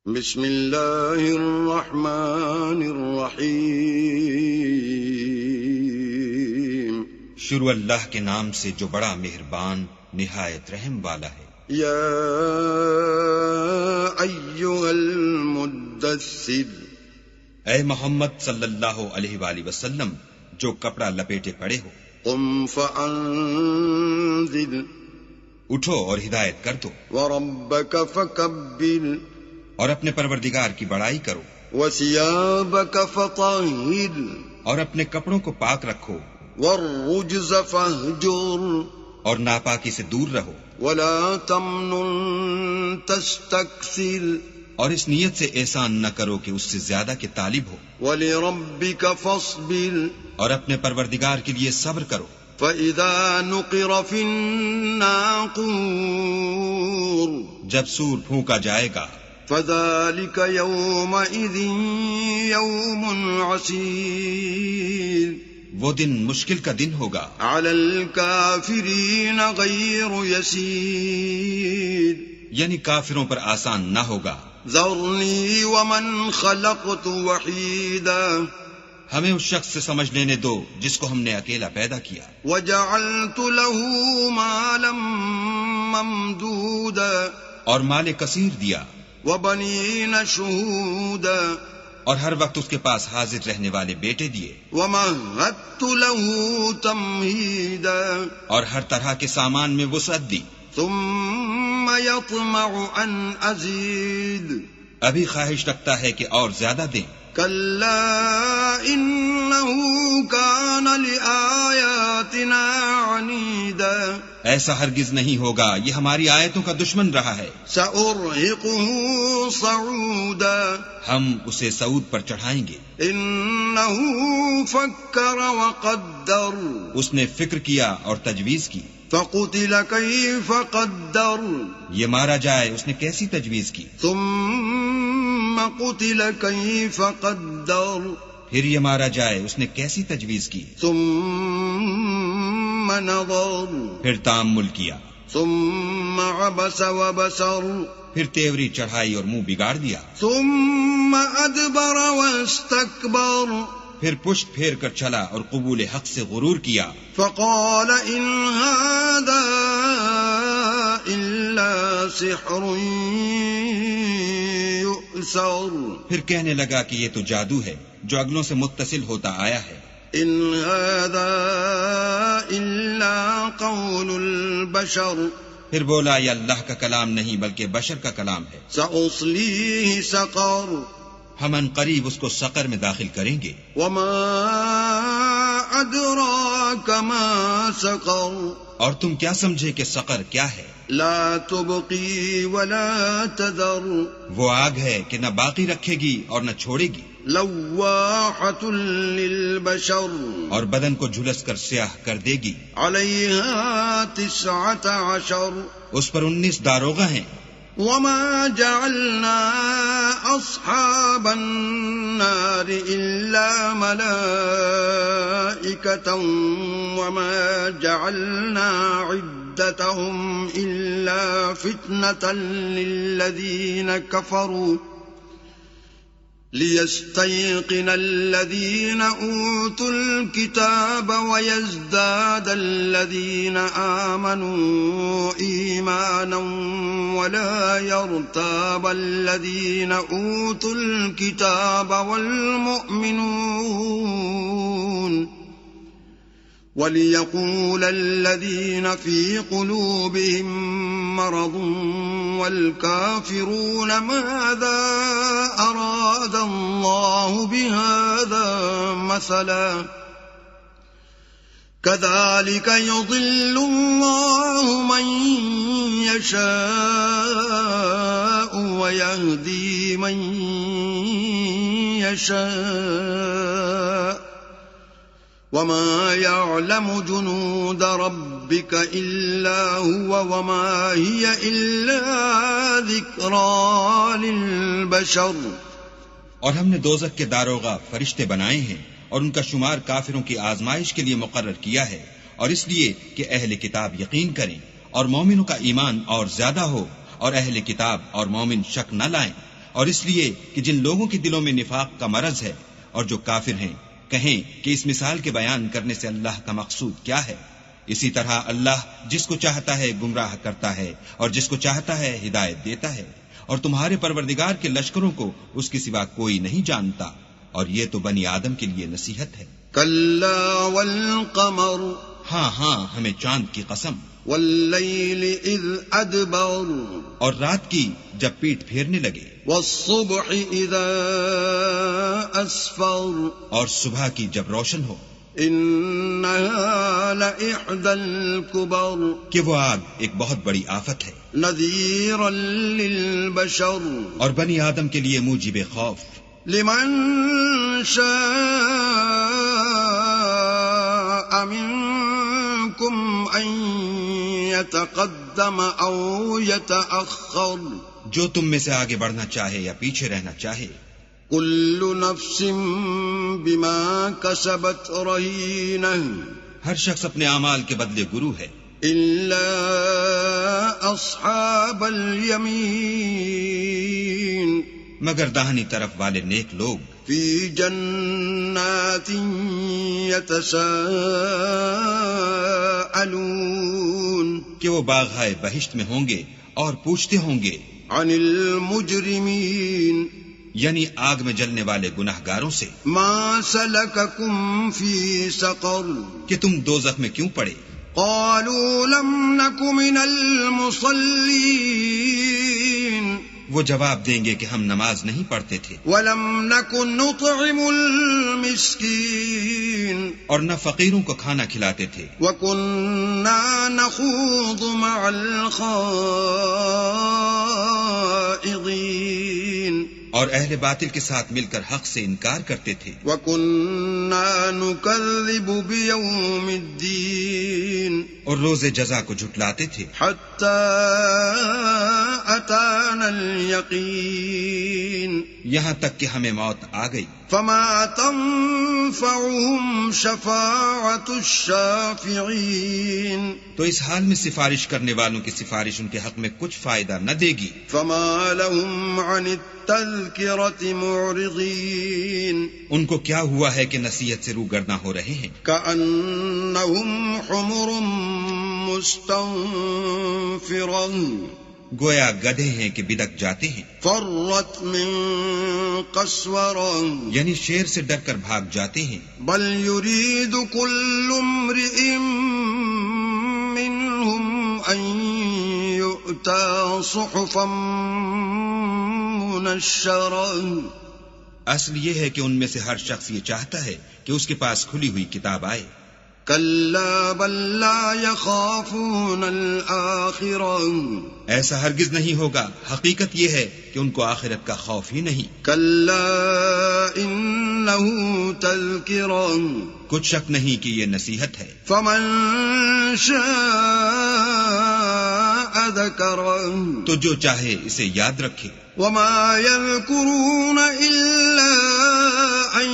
بسم اللہ الرحمن الرحیم۔ شروع اللہ کے نام سے جو بڑا مہربان نہایت رحم والا ہے۔ یا ایھا المدثر، اے محمد صلی اللہ علیہ وآلہ وسلم جو کپڑا لپیٹے پڑے ہو، قم فانذر، اٹھو اور ہدایت کر دو، وربک فکبر، اور اپنے پروردگار کی بڑائی کرو، وثیابک فطہر، اور اپنے کپڑوں کو پاک رکھو، والرجز فاہجر، اور ناپاکی سے دور رہو، ولا تمنن تستکثر، اور اس نیت سے احسان نہ کرو کہ اس سے زیادہ کے طالب ہو، ولربک فاصبر، اور اپنے پروردگار کے لیے صبر کرو۔ فَإِذَا نُقِرَ فِي النَّاقُورِ، جب سور پھونکا جائے گا، فَذَلِكَ يَوْمَئِذٍ يَوْمٌ عَسِيرٌ، وہ دن مشکل کا دن ہوگا، عَلَى الْكَافِرِينَ غَيْرُ يَسِيرٌ، یعنی کافروں پر آسان نہ ہوگا۔ ذَرْنِي وَمَنْ خَلَقْتُ وَحِيدًا، ہمیں اس شخص سے سمجھ لینے دو جس کو ہم نے اکیلا پیدا کیا، وَجَعَلْتُ لَهُ مَالًا مَمْدُودًا، اور مال کثیر دیا، وَبَنِينَ شُهُودًا، اور ہر وقت اس کے پاس حاضر رہنے والے بیٹے دیے، وَمَهَّدتُّ لَهُ تَمْهِيدًا، اور ہر طرح کے سامان میں وسعت دی۔ ثُمَّ يَطْمَعُ أَنْ أَزِيدَ، ابھی خواہش رکھتا ہے کہ اور زیادہ دیں۔ كَلَّا إِنَّهُ كَانَ لِآيَاتِنَا عَنِيدًا، ایسا ہرگز نہیں ہوگا، یہ ہماری آیتوں کا دشمن رہا ہے، سَأُرْهِقُهُ صَعُودًا، ہم اسے صعود پر چڑھائیں گے۔ إِنَّهُ فَكَّرَ وَقَدَّرَ، اس نے فکر کیا اور تجویز کی، فَقُتِلَ كَيْفَ قَدَّرَ، یہ مارا جائے اس نے کیسی تجویز کی، ثُمَّ قُتِلَ كَيْفَ قَدَّرَ، پھر یہ مارا جائے اس نے کیسی تجویز کی، ثُمَّ نَظَرَ، پھر تأمل کیا، ثُمَّ عَبَسَ وَبَسَرَ، پھر تیوری چڑھائی اور منہ بگاڑ دیا، ثُمَّ أَدْبَرَ وَاسْتَكْبَرَ، پھر پشت پھیر کر چلا اور قبول حق سے غرور کیا، فَقَالَ إِنْ هَذَا إِلَّا سِحْرٌ يُؤْثَرُ، پھر کہنے لگا کہ یہ تو جادو ہے جو اگلوں سے متصل ہوتا آیا ہے، إِنْ هَذَا إِلَّا قَوْلُ الْبَشَرِ، پھر بولا یہ اللہ کا کلام نہیں بلکہ بشر کا کلام ہے، سَأُصْلِيهِ سَقَرَ، ہم ان قریب اس کو سقر میں داخل کریں گے۔ وَمَا أَدْرَاكَ مَا سَقَرُ، اور تم کیا سمجھے کہ سقر کیا ہے؟ لَا تُبْقِي وَلَا تَذَرُ، وہ آگ ہے کہ نہ باقی رکھے گی اور نہ چھوڑے گی، لَوَّاحَةٌ لِلْبَشَرِ، اور بدن کو جھلس کر سیاہ کر دے گی، عَلَيْهَا 19، اس پر 19 داروغہ ہیں۔ وَمَا جَعَلْنَا أَصْحَابَ النَّارِ إِلَّا مَلَائِكَةً وَمَا جَعَلْنَا عِدَّتَهُمْ إِلَّا فِتْنَةً لِلَّذِينَ كَفَرُوا لِيَسْتَيْقِنَ الَّذِينَ أُوتُوا الْكِتَابَ وَيَزْدَادَ الَّذِينَ آمَنُوا إِيمَانًا وَلَا يَرْتَابَ الَّذِينَ أُوتُوا الْكِتَابَ وَالْمُؤْمِنُونَ، وَلِيَقُولَ الَّذِينَ فِي قُلُوبِهِم مَّرَضٌ وَالْكَافِرُونَ مَاذَا أَرَادَ اللَّهُ بِهَذَا مَثَلًا كَذَلِكَ يُضِلُّ اللَّهُ مَن يَشَاءُ وَيَهْدِي مَن يَشَاءُ، وَمَا يَعْلَمُ جُنُودَ رَبِّكَ إِلَّا هُوَ وَمَا هِيَ إِلَّا ذِكْرَى لِلْبَشَرِ، اور ہم نے دوزخ کے داروغہ فرشتے بنائے ہیں اور ان کا شمار کافروں کی آزمائش کے لیے مقرر کیا ہے، اور اس لیے کہ اہل کتاب یقین کریں اور مومنوں کا ایمان اور زیادہ ہو، اور اہل کتاب اور مومن شک نہ لائیں، اور اس لیے کہ جن لوگوں کے دلوں میں نفاق کا مرض ہے اور جو کافر ہیں کہیں کہ اس مثال کے بیان کرنے سے اللہ کا مقصود کیا ہے. اسی طرح اللہ جس کو چاہتا ہے گمراہ کرتا ہے اور جس کو چاہتا ہے ہدایت دیتا ہے، اور تمہارے پروردگار کے لشکروں کو اس کے سوا کوئی نہیں جانتا، اور یہ تو بنی آدم کے لیے نصیحت ہے. كلا والقمر ہاں ہمیں چاند کی قسم، والليل إذ أدبر اور رات کی جب پیٹ پھیرنے لگے، والصبح إذا أسفر اور صبح کی جب روشن ہو، إنها لإحدى الكبر کہ وہ آگ ایک بہت بڑی آفت ہے، نذيرا للبشر اور بنی آدم کے لیے موجب خوف، لمن شاء منكم أن يتقدم أو يتأخر جو تم میں سے آگے بڑھنا چاہے یا پیچھے رہنا چاہے. كل نفس بما كسبت رهينة ہر شخص اپنے اعمال کے بدلے گرو ہے، إلا أصحاب اليمين مگر داہنی طرف والے نیک لوگ في جنات يتساءلون کہ وہ باغائے بہشت میں ہوں گے اور پوچھتے ہوں گے عن المجرمين یعنی آگ میں جلنے والے گناہگاروں سے، ما سلككم في سقر کہ تم دوزخ میں کیوں پڑے؟ قالوا لم نك من المصلين وہ جواب دیں گے کہ ہم نماز نہیں پڑھتے تھے ولم نك نطعم المسكين اور نہ فقیروں کو کھانا کھلاتے تھے وكنا نخوض مع الخائضين اور اہل باطل کے ساتھ مل کر حق سے انکار کرتے تھے وكنا نكذب بيوم الدين اور روز جزا کو جھٹلاتے تھے حتى أتانا اليقين یہاں تک کہ ہمیں موت آ گئی. فما تنفعهم شفاعة الشافعين تو اس حال میں سفارش کرنے والوں کی سفارش ان کے حق میں کچھ فائدہ نہ دے گی. فما لهم عن التذكرة معرضين ان کو کیا ہوا ہے کہ نصیحت سے روگرداں ہو رہے ہیں، كأنهم حمر مستنفرة گویا گدھے ہیں کہ بدک جاتے ہیں، فرت من قسورة یعنی شیر سے ڈر کر بھاگ جاتے ہیں. بل يريد كل امرئ منهم أن يؤتى صحفا منشرة اصل یہ ہے کہ ان میں سے ہر شخص یہ چاہتا ہے کہ اس کے پاس کھلی ہوئی کتاب آئے. كلا بل لا يخافون الآخرة ایسا ہرگز نہیں ہوگا، حقیقت یہ ہے کہ ان کو آخرت کا خوف ہی نہیں. كلا إنه تذكرة کچھ شک نہیں کہ یہ نصیحت ہے. فمن شاء ذكره تو جو چاہے اسے یاد رکھے. وما يذكرون إلا أن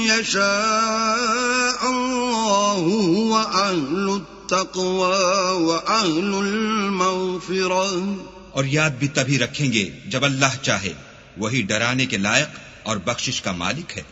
يشاء الله وأهل التقوى وأهل المغفرة اور یاد بھی تبھی رکھیں گے جب اللہ چاہے، وہی ڈرانے کے لائق اور بخشش کا مالک ہے.